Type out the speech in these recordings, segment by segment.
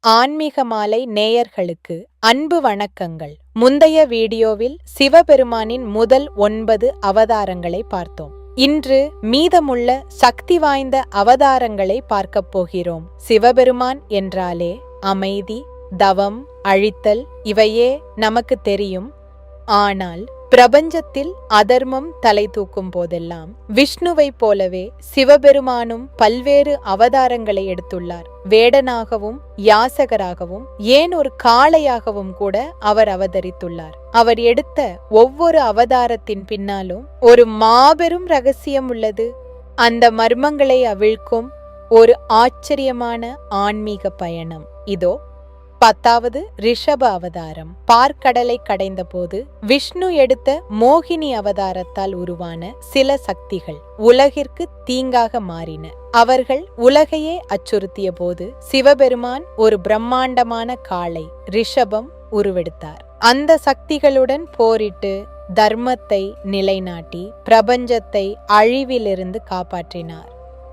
ஆன்மீக மாலை நேயர்களுக்கு அன்பு வணக்கங்கள். முந்தைய வீடியோவில் சிவபெருமானின் முதல் 9 அவதாரங்களை பார்த்தோம். இன்று மீதமுள்ள சக்தி வாய்ந்த அவதாரங்களை பார்க்கப் போகிறோம். சிவபெருமான் என்றாலே அமைதி, தவம், அழித்தல் இவையே நமக்கு தெரியும். ஆனால் பிரபஞ்சத்தில் அதர்மம் தலை தூக்கும் போதெல்லாம் விஷ்ணுவை போலவே சிவபெருமானும் பல்வேறு அவதாரங்களை எடுத்துள்ளார். வேடனாகவும், யாசகராகவும், ஏன் ஒரு காளையாகவும் கூட அவர் அவதரித்துள்ளார். அவர் எடுத்த ஒவ்வொரு அவதாரத்தின் பின்னாலும் ஒரு மாபெரும் ரகசியம் உள்ளது. அந்த மர்மங்களை அவிழ்க்கும் ஒரு ஆச்சரியமான ஆன்மீக பயணம் இதோ. 10வது ரிஷப அவதாரம். பார்க்கடலை கடைந்த போது விஷ்ணு எடுத்த மோகினி அவதாரத்தால் உருவான சில சக்திகள் உலகிற்கு தீங்காக மாறின. அவர்கள் உலகையே அச்சுறுத்திய போது சிவபெருமான் ஒரு பிரம்மாண்டமான காளை ரிஷபம் உருவெடுத்தார். அந்த சக்திகளுடன் போரிட்டு தர்மத்தை நிலைநாட்டி பிரபஞ்சத்தை அழிவிலிருந்து காப்பாற்றினார்.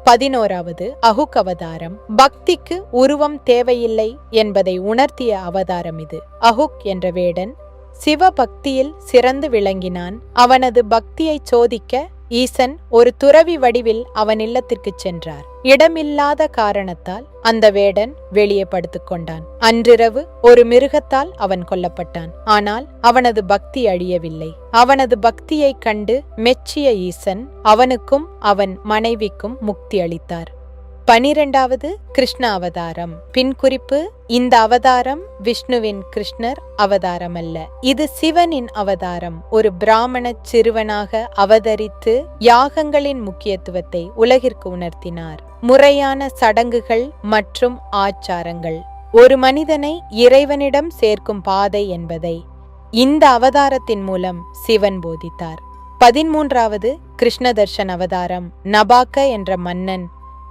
11வது அஹுக் அவதாரம். பக்திக்கு உருவம் தேவையில்லை என்பதை உணர்த்திய அவதாரம் இது. அஹுக் என்ற வேடன் சிவபக்தியில் சிறந்து விளங்கினான். அவனது பக்தியை சோதிக்க ஈசன் ஒரு துறவி வடிவில் அவன் இல்லத்திற்கு சென்றார். இடமில்லாத காரணத்தால் அந்த வேடன் வெளியே படுத்துக் கொண்டான். அன்றிரவு ஒரு மிருகத்தால் அவன் கொல்லப்பட்டான். ஆனால் அவனது பக்தி அழியவில்லை. அவனது பக்தியை கண்டு மெச்சிய ஈசன் அவனுக்கும் அவன் மனைவிக்கும் முக்தி அளித்தார். 12வது கிருஷ்ண அவதாரம். பின் குறிப்பு: இந்த அவதாரம் விஷ்ணுவின் கிருஷ்ணர் அவதாரம் அல்ல, இது சிவனின் அவதாரம். ஒரு பிராமண சிறுவனாக அவதரித்து யாகங்களின் முக்கியத்துவத்தை உலகிற்கு உணர்த்தினார். முறையான சடங்குகள் மற்றும் ஆச்சாரங்கள் ஒரு மனிதனை இறைவனிடம் சேர்க்கும் பாதை என்பதை இந்த அவதாரத்தின் மூலம் சிவன் போதித்தார். 13வது கிருஷ்ண தர்ஷன் அவதாரம். நபாக்க என்ற மன்னன்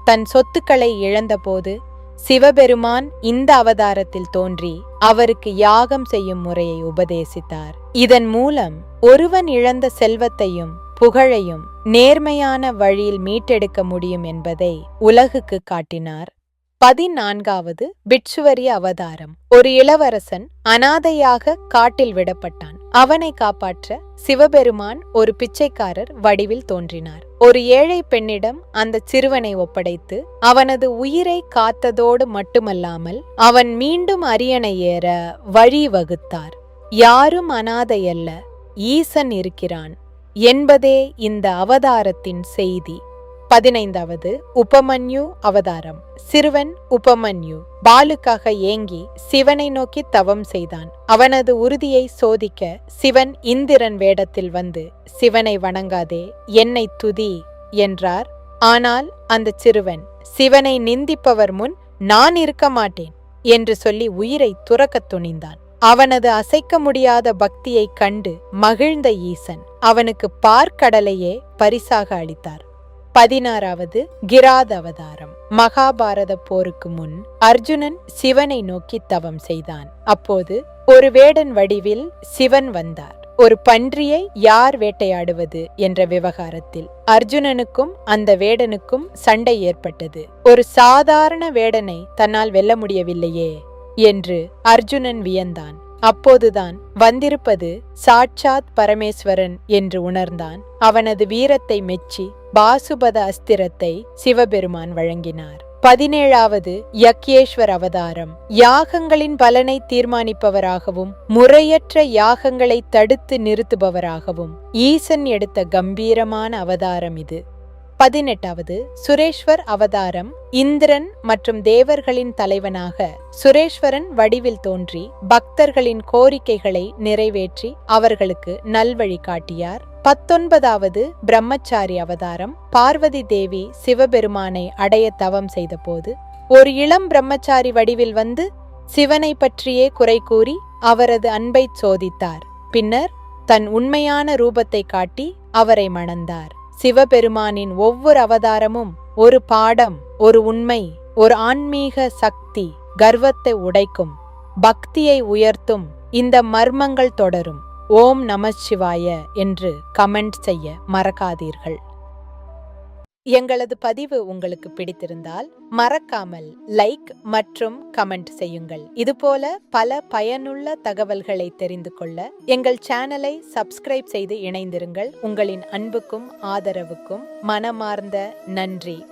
தன் சொத்துக்களை இழந்தபோது சிவபெருமான் இந்த அவதாரத்தில் தோன்றி அவருக்கு யாகம் செய்யும் முறையை உபதேசித்தார். இதன் மூலம் ஒருவன் இழந்த செல்வத்தையும் புகழையும் நேர்மையான வழியில் மீட்டெடுக்க முடியும் என்பதை உலகுக்கு காட்டினார். 14வது பிட்சுவரி அவதாரம். ஒரு இளவரசன் அனாதையாக காட்டில் விடப்பட்டான். அவனை காப்பாற்ற சிவபெருமான் ஒரு பிச்சைக்காரர் வடிவில் தோன்றினார். ஒரு ஏழை பெண்ணிடம் அந்த சிறுவனை ஒப்படைத்து அவனது உயிரை காத்ததோடு மட்டுமல்லாமல் அவன் மீண்டும் அரியணை ஏற வழி வகுத்தார். யாரும் அனாதையல்ல, ஈசன் இருக்கிறான் என்பதே இந்த அவதாரத்தின் செய்தி. 15வது உபமன்யு அவதாரம். சிறுவன் உபமன்யு பாலுக்காக ஏங்கி சிவனை நோக்கி தவம் செய்தான். அவனது உறுதியை சோதிக்க சிவன் இந்திரன் வேடத்தில் வந்து, சிவனை வணங்காதே, என்னை துதி என்றார். ஆனால் அந்த சிறுவன் சிவனை நிந்திப்பவர் முன் நான் இருக்க மாட்டேன் என்று சொல்லி உயிரை துறக்கத் துணிந்தான். அவனது அசைக்க முடியாத பக்தியை கண்டு மகிழ்ந்த ஈசன் அவனுக்கு பார்க்கடலையே பரிசாக அளித்தார். 16வது கிராத் அவதாரம். மகாபாரத போருக்கு முன் அர்ஜுனன் சிவனை நோக்கி தவம் செய்தான். அப்போது ஒரு வேடன் வடிவில் சிவன் வந்தார். ஒரு பன்றியை யார் வேட்டையாடுவது என்ற விவகாரத்தில் அர்ஜுனனுக்கும் அந்த வேடனுக்கும் சண்டை ஏற்பட்டது. ஒரு சாதாரண வேடனை தன்னால் வெல்ல முடியவில்லையே என்று அர்ஜுனன் வியந்தான். அப்போதுதான் வந்திருப்பது சாட்சாத் பரமேஸ்வரன் என்று உணர்ந்தான். அவனது வீரத்தை மெச்சி பாசுபத அஸ்திரத்தை சிவபெருமான் வழங்கினார். 17வது யக்யேஸ்வர் அவதாரம். யாகங்களின் பலனை தீர்மானிப்பவராகவும் முறையற்ற யாகங்களை தடுத்து நிறுத்துபவராகவும் ஈசன் எடுத்த கம்பீரமான அவதாரம் இது. 18வது சுரேஸ்வர் அவதாரம். இந்திரன் மற்றும் தேவர்களின் தலைவனாக சுரேஸ்வரன் வடிவில் தோன்றி பக்தர்களின் கோரிக்கைகளை நிறைவேற்றி அவர்களுக்கு நல்வழி காட்டியார். 19வது பிரம்மச்சாரி அவதாரம். பார்வதி தேவி சிவபெருமானை அடைய தவம் செய்த போது ஒரு இளம் பிரம்மச்சாரி வடிவில் வந்து சிவனை பற்றியே குறை கூறி அவரது அன்பை சோதித்தார். பின்னர் தன் உண்மையான ரூபத்தை காட்டி அவரை மணந்தார். சிவபெருமானின் ஒவ்வொரு அவதாரமும் ஒரு பாடம், ஒரு உண்மை, ஒரு ஆன்மீக சக்தி. கர்வத்தை உடைக்கும், பக்தியை உயர்த்தும் இந்த மர்மங்கள் தொடரும். ஓம் நம சிவாய என்று கமெண்ட் செய்ய மறக்காதீர்கள். எங்களது பதிவு உங்களுக்கு பிடித்திருந்தால் மறக்காமல் லைக் மற்றும் கமெண்ட் செய்யுங்கள். இதுபோல பல பயனுள்ள தகவல்களை தெரிந்து கொள்ள எங்கள் சேனலை சப்ஸ்கிரைப் செய்து இணைந்திருங்கள். உங்களின் அன்புக்கும் ஆதரவுக்கும் மனமார்ந்த நன்றி.